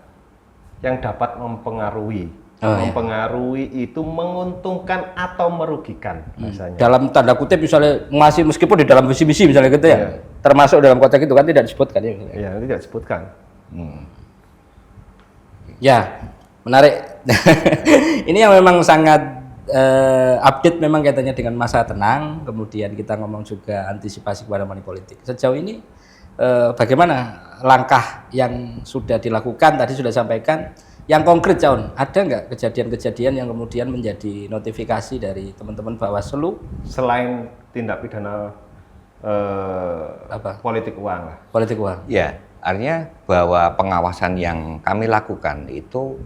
yang dapat mempengaruhi. Mempengaruhi itu menguntungkan atau merugikan bahasanya. Dalam tanda kutip misalnya masih meskipun di dalam visi misi misalnya gitu ya, termasuk dalam konteks itu kan tidak disebutkan ya? Iya, tidak disebutkan. Ya, menarik. Ini yang memang sangat update memang kaitannya dengan masa tenang, kemudian kita ngomong juga antisipasi kepada money politik. Sejauh ini bagaimana langkah yang sudah dilakukan, tadi sudah sampaikan, yang konkret Caun, ada nggak kejadian-kejadian yang kemudian menjadi notifikasi dari teman-teman Bawaslu? Selain tindak pidana politik uang lah. Politik uang? Ya, artinya bahwa pengawasan yang kami lakukan itu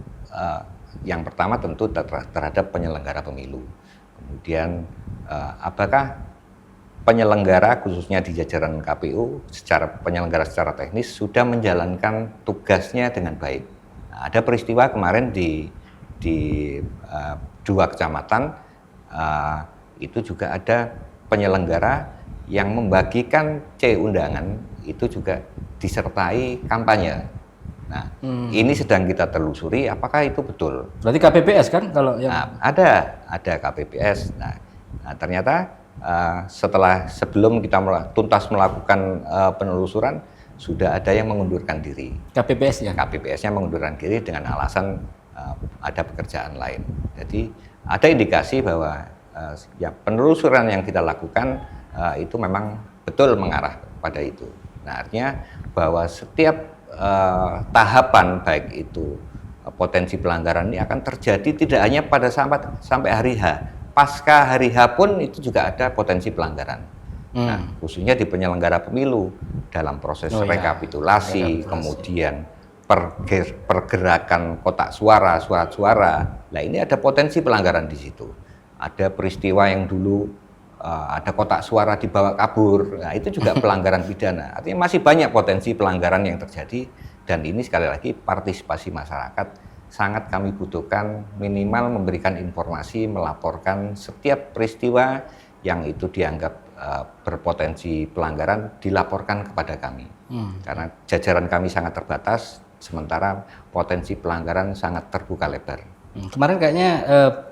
yang pertama tentu terhadap penyelenggara pemilu. Kemudian apakah penyelenggara khususnya di jajaran KPU penyelenggara secara teknis sudah menjalankan tugasnya dengan baik. Nah, ada peristiwa kemarin di 2 kecamatan itu juga ada penyelenggara yang membagikan undangan itu juga disertai kampanye. Nah, ini sedang kita telusuri apakah itu betul. Berarti KPPS kan kalau yang ada KPPS. Nah, ternyata sebelum kita tuntas melakukan penelusuran sudah ada yang mengundurkan diri. KPPS-nya mengundurkan diri dengan alasan ada pekerjaan lain. Jadi ada indikasi bahwa ya penelusuran yang kita lakukan itu memang betul mengarah pada itu. Nah, artinya bahwa setiap tahapan baik itu potensi pelanggaran ini akan terjadi tidak hanya pada sampai hari H, pasca hari H pun itu juga ada potensi pelanggaran. Nah, khususnya di penyelenggara pemilu dalam proses rekapitulasi, kemudian pergerakan kotak suara, surat suara. Nah, ini ada potensi pelanggaran di situ. Ada peristiwa yang dulu ada kotak suara dibawa kabur, nah itu juga pelanggaran pidana. Artinya masih banyak potensi pelanggaran yang terjadi dan ini sekali lagi partisipasi masyarakat sangat kami butuhkan, minimal memberikan informasi, melaporkan setiap peristiwa yang itu dianggap berpotensi pelanggaran dilaporkan kepada kami. Karena jajaran kami sangat terbatas, sementara potensi pelanggaran sangat terbuka lebar. Kemarin kayaknya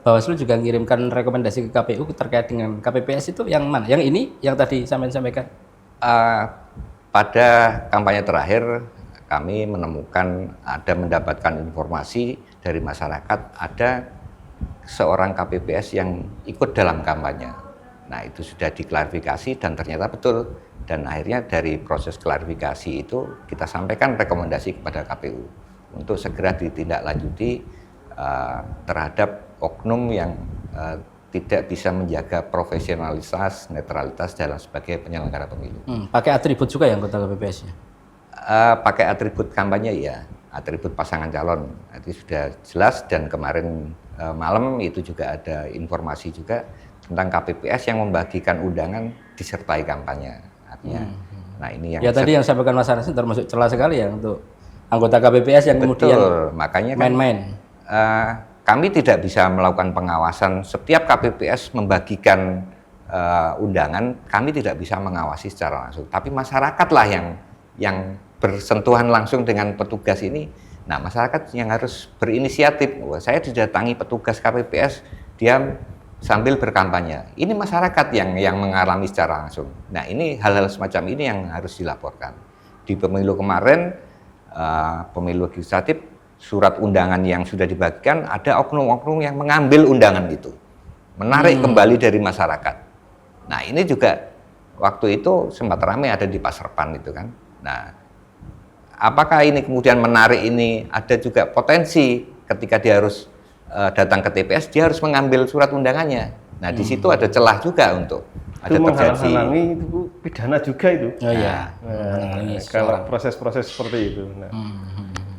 Bawaslu juga mengirimkan rekomendasi ke KPU terkait dengan KPPS itu yang mana? Yang ini, yang tadi sampaikan? Pada kampanye terakhir kami mendapatkan informasi dari masyarakat ada seorang KPPS yang ikut dalam kampanye. Nah, itu sudah diklarifikasi dan ternyata betul. Dan akhirnya dari proses klarifikasi itu kita sampaikan rekomendasi kepada KPU untuk segera ditindaklanjuti terhadap oknum yang tidak bisa menjaga profesionalitas, netralitas dalam sebagai penyelenggara pemilu. Pakai atribut juga ya anggota KPPS-nya? Pakai atribut kampanye ya, atribut pasangan calon. Itu sudah jelas dan kemarin malam itu juga ada informasi juga tentang KPPS yang membagikan undangan disertai kampanye. Artinya, nah ini yang tadi yang sampaikan Mas Arasin termasuk celah sekali ya untuk anggota KPPS yang kemudian makanya main-main. Kami tidak bisa melakukan pengawasan setiap KPPS membagikan undangan, kami tidak bisa mengawasi secara langsung. Tapi masyarakatlah yang bersentuhan langsung dengan petugas ini. Nah, masyarakat yang harus berinisiatif. Saya didatangi petugas KPPS, dia sambil berkampanye. Ini masyarakat yang mengalami secara langsung. Nah, ini hal-hal semacam ini yang harus dilaporkan. Di pemilu kemarin, pemilu legislatif, surat undangan yang sudah dibagikan, ada oknum-oknum yang mengambil undangan itu, menarik kembali dari masyarakat. Nah, ini juga waktu itu sempat ramai ada di Pasar Pan itu kan. Nah, apakah ini kemudian menarik ini ada juga potensi ketika dia harus datang ke TPS, dia harus mengambil surat undangannya. Nah, di situ ada celah juga untuk ada Itu terjadi. menghalang-halangi itu pidana juga itu. Oh iya. Nah, kalau proses-proses seperti itu. Nah,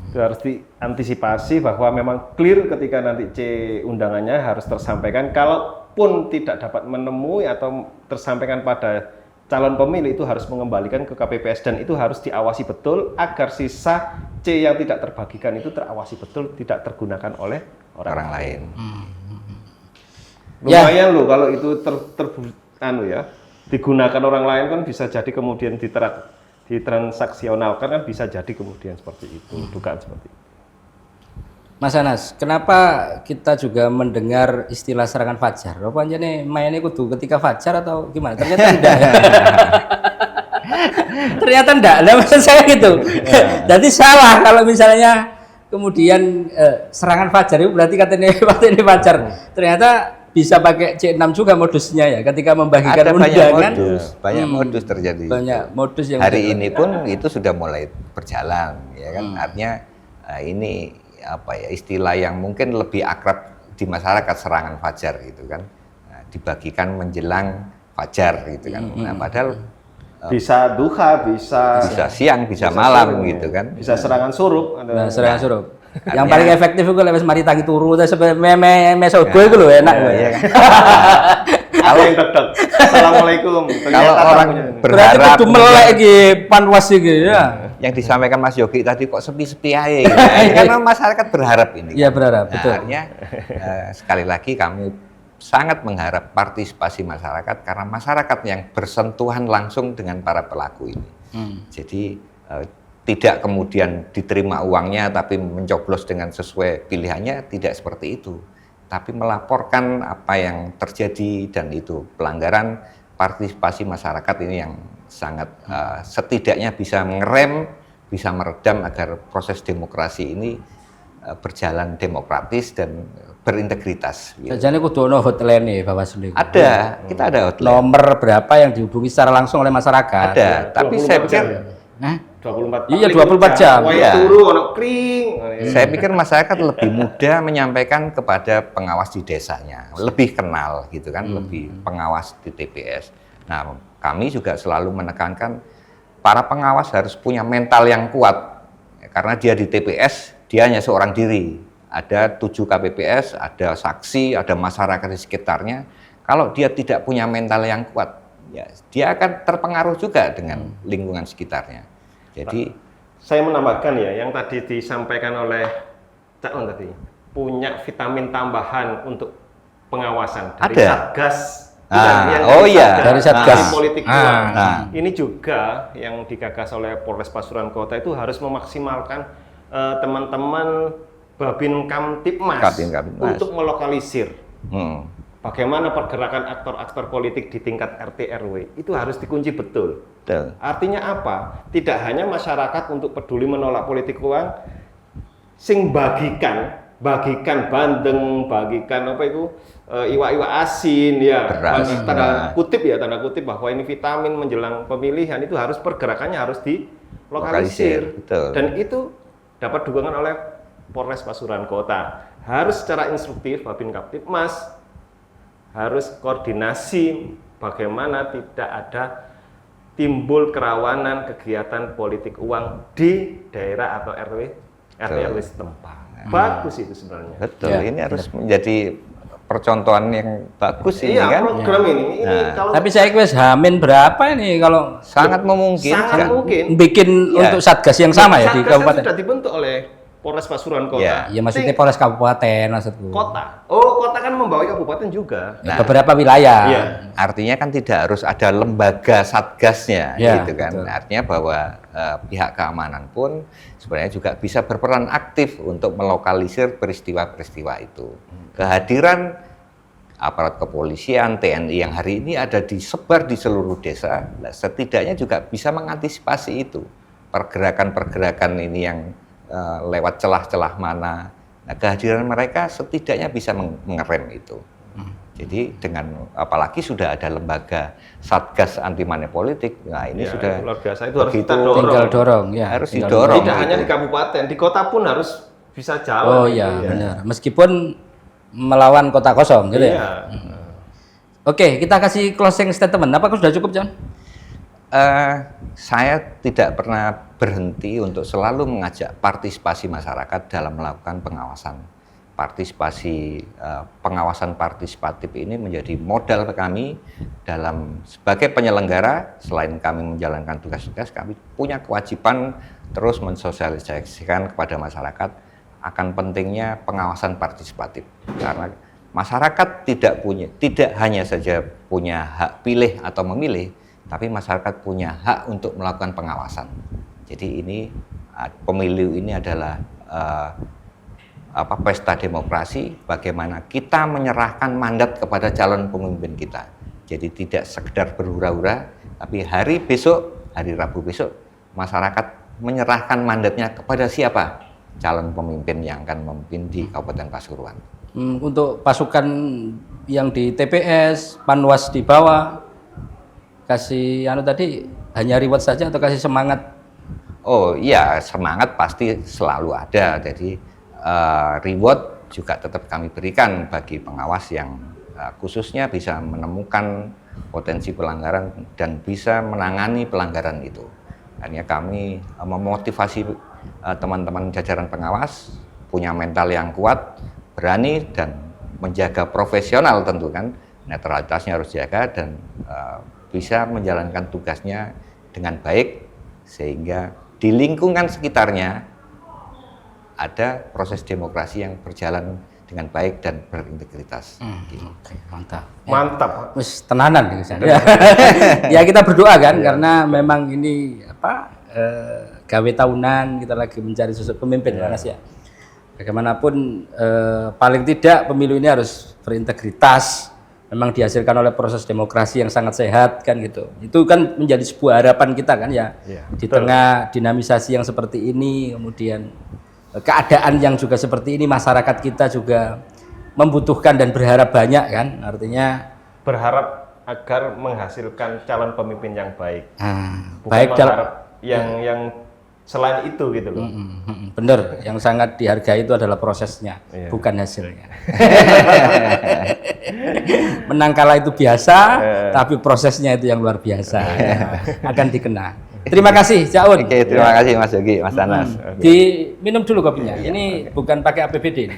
itu harus diantisipasi bahwa memang clear ketika nanti C undangannya harus tersampaikan. Kalaupun tidak dapat menemui atau tersampaikan pada calon pemilih, itu harus mengembalikan ke KPPS dan itu harus diawasi betul agar sisa C yang tidak terbagikan itu terawasi betul, tidak tergunakan oleh orang lain. Lumayan loh kalau itu digunakan orang lain kan bisa jadi kemudian ditransaksionalkan kan bisa jadi kemudian seperti itu, dugaan seperti itu. Mas Anas, kenapa kita juga mendengar istilah serangan fajar? Apa aja nih mainnya kudu ketika fajar atau gimana? Ternyata enggak. Ternyata enggak. Lah maksud saya gitu. Jadi salah kalau misalnya kemudian serangan fajar itu berarti katanya fajar. Ternyata bisa pakai C6 juga modusnya ya ketika membagikan Ada undangan. banyak modus terjadi. Banyak modus yang hari ini pun itu sudah mulai berjalan, ya kan? Artinya ini apa ya, istilah yang mungkin lebih akrab di masyarakat, serangan fajar gitu kan, dibagikan menjelang fajar gitu kan. Nah, padahal bisa duha, bisa siang, bisa malam suruh, gitu kan. bisa serangan surup. Nah, serangan surup. Yang paling efektif itu lewat mari tangi turu terus meme sogo itu loh enak. Iya kan? Kalau yang deg-deg. Assalamualaikum. Kalau orang berarti berharap kudu melek iki panwas iki ya. yang disampaikan Mas Yogi tadi kok sepi-sepi aja gitu. Karena masyarakat berharap ini. Iya berharap, betul. Artinya sekali lagi kami sangat mengharap partisipasi masyarakat karena masyarakat yang bersentuhan langsung dengan para pelaku ini. Jadi tidak kemudian diterima uangnya tapi mencoblos dengan sesuai pilihannya, tidak seperti itu. Tapi melaporkan apa yang terjadi dan itu pelanggaran. Partisipasi masyarakat ini yang sangat setidaknya bisa mengerem, bisa meredam agar proses demokrasi ini berjalan demokratis dan berintegritas. Sajane kudu ono hotline nih Bawaslu. Ada, kita ada hotline. Nomor berapa yang dihubungi secara langsung oleh masyarakat? Ada, tapi saya pikir 24 Iya, 24 jam. Wah, Iya. turu ono kring. saya pikir masyarakat lebih mudah menyampaikan kepada pengawas di desanya, lebih kenal gitu kan, lebih pengawas di TPS. Nah, kami juga selalu menekankan para pengawas harus punya mental yang kuat, karena dia di TPS, dia hanya seorang diri. Ada 7 KPPS, ada saksi, ada masyarakat di sekitarnya. Kalau dia tidak punya mental yang kuat, ya dia akan terpengaruh juga dengan lingkungan sekitarnya. Jadi Saya menambahkan ya, yang tadi disampaikan oleh Cak On tadi, punya vitamin tambahan untuk pengawasan dari Ada. Satgas. Dari Satgas. Dari politik uang. nah. Ini juga yang digagas oleh Polres Pasuruan Kota itu harus memaksimalkan teman-teman Babin Kamtibmas Kamtibmas. untuk melokalisir hmm, bagaimana pergerakan aktor-aktor politik di tingkat RT RW itu harus dikunci betul. betul. Artinya apa? Tidak hanya masyarakat untuk peduli menolak politik uang, sing bagikan bandeng, bagikan apa itu iwak-iwak asin ya, Beras. tanda kutip bahwa ini vitamin menjelang pemilihan itu harus pergerakannya harus dilokalisir. Betul. Dan itu dapat dukungan oleh Polres Pasuruan Kota. Harus secara instruktif Babin Kamtibmas harus koordinasi bagaimana tidak ada timbul kerawanan kegiatan politik uang di daerah atau RW setempat. Bagus itu sebenarnya. Betul, Ya, ini harus menjadi percontohan yang bagus ini Iya, kan. program ini kalau Tapi saya wis hamin berapa ini kalau Sangat memungkinkan. sangat mungkin bikin Iya. untuk satgas yang sama ya di Satgas kan kabupaten. sudah dibentuk oleh Polres Pasuruan Kota. Iya. Ya maksudnya Polres Kabupaten maksudku. Kota. Oh, kota kan membawahi kabupaten juga. Nah, Beberapa wilayah. Iya. Artinya kan tidak harus ada lembaga satgasnya Ya, gitu kan. betul. Artinya bahwa pihak keamanan pun sebenarnya juga bisa berperan aktif untuk melokalisir peristiwa-peristiwa itu. Kehadiran aparat kepolisian, TNI yang hari ini ada disebar di seluruh desa, nah, setidaknya juga bisa mengantisipasi itu. Pergerakan-pergerakan ini yang lewat celah-celah mana. Nah, kehadiran mereka setidaknya bisa mengerem itu. Jadi dengan apalagi sudah ada lembaga Satgas Anti Money Politik, nah ini Ya, sudah luar biasa, itu harus begitu- kita dorong. Tinggal dorong ya. Harus tinggal didorong. Tidak hanya di kabupaten, di kota pun harus bisa jalan. Oh gitu iya, ya. benar. Meskipun melawan kota kosong gitu ya. Iya. Oke, kita kasih closing statement. Apakah sudah cukup, John? Saya tidak pernah berhenti untuk selalu mengajak partisipasi masyarakat dalam melakukan pengawasan. Pengawasan partisipatif ini menjadi modal kami dalam sebagai penyelenggara. Selain kami menjalankan tugas-tugas, kami punya kewajiban terus mensosialisasikan kepada masyarakat akan pentingnya pengawasan partisipatif. Karena masyarakat tidak hanya saja punya hak pilih atau memilih, tapi masyarakat punya hak untuk melakukan pengawasan. Jadi ini pemilu ini adalah pesta demokrasi, bagaimana kita menyerahkan mandat kepada calon pemimpin kita. Jadi tidak sekedar berhura-hura, tapi hari Rabu besok, masyarakat menyerahkan mandatnya kepada siapa calon pemimpin yang akan memimpin di Kabupaten Pasuruan. Untuk pasukan yang di TPS, Panwas di bawah, kasih tadi hanya reward saja atau kasih semangat? Oh iya, semangat pasti selalu ada. Jadi reward juga tetap kami berikan bagi pengawas yang khususnya bisa menemukan potensi pelanggaran dan bisa menangani pelanggaran itu. Hanya kami memotivasi teman-teman jajaran pengawas punya mental yang kuat, berani dan menjaga profesional tentu kan, netralitasnya harus jaga dan bisa menjalankan tugasnya dengan baik sehingga di lingkungan sekitarnya ada proses demokrasi yang berjalan dengan baik dan berintegritas. Oke, mantap. Mantap. Wis tenanan gitu. Ya kita berdoa kan karena memang ini gawe tahunan kita lagi mencari sosok pemimpin Mas ya. Bagaimanapun paling tidak pemilu ini harus berintegritas, memang dihasilkan oleh proses demokrasi yang sangat sehat kan gitu. Itu kan menjadi sebuah harapan kita kan ya. Di tengah dinamisasi yang seperti ini, kemudian keadaan yang juga seperti ini, masyarakat kita juga membutuhkan dan berharap banyak kan, artinya Berharap agar menghasilkan calon pemimpin yang baik. Bukan baik dalam mengharap yang selain itu gitu loh. bener, yang sangat dihargai itu adalah prosesnya, bukan hasilnya. Menang kalah itu biasa, tapi prosesnya itu yang luar biasa, akan dikenang. Terima kasih, Cak Un. Oke, terima kasih Mas Yogi, Mas Anas. Diminum dulu kopinya. Ini bukan pakai APBD.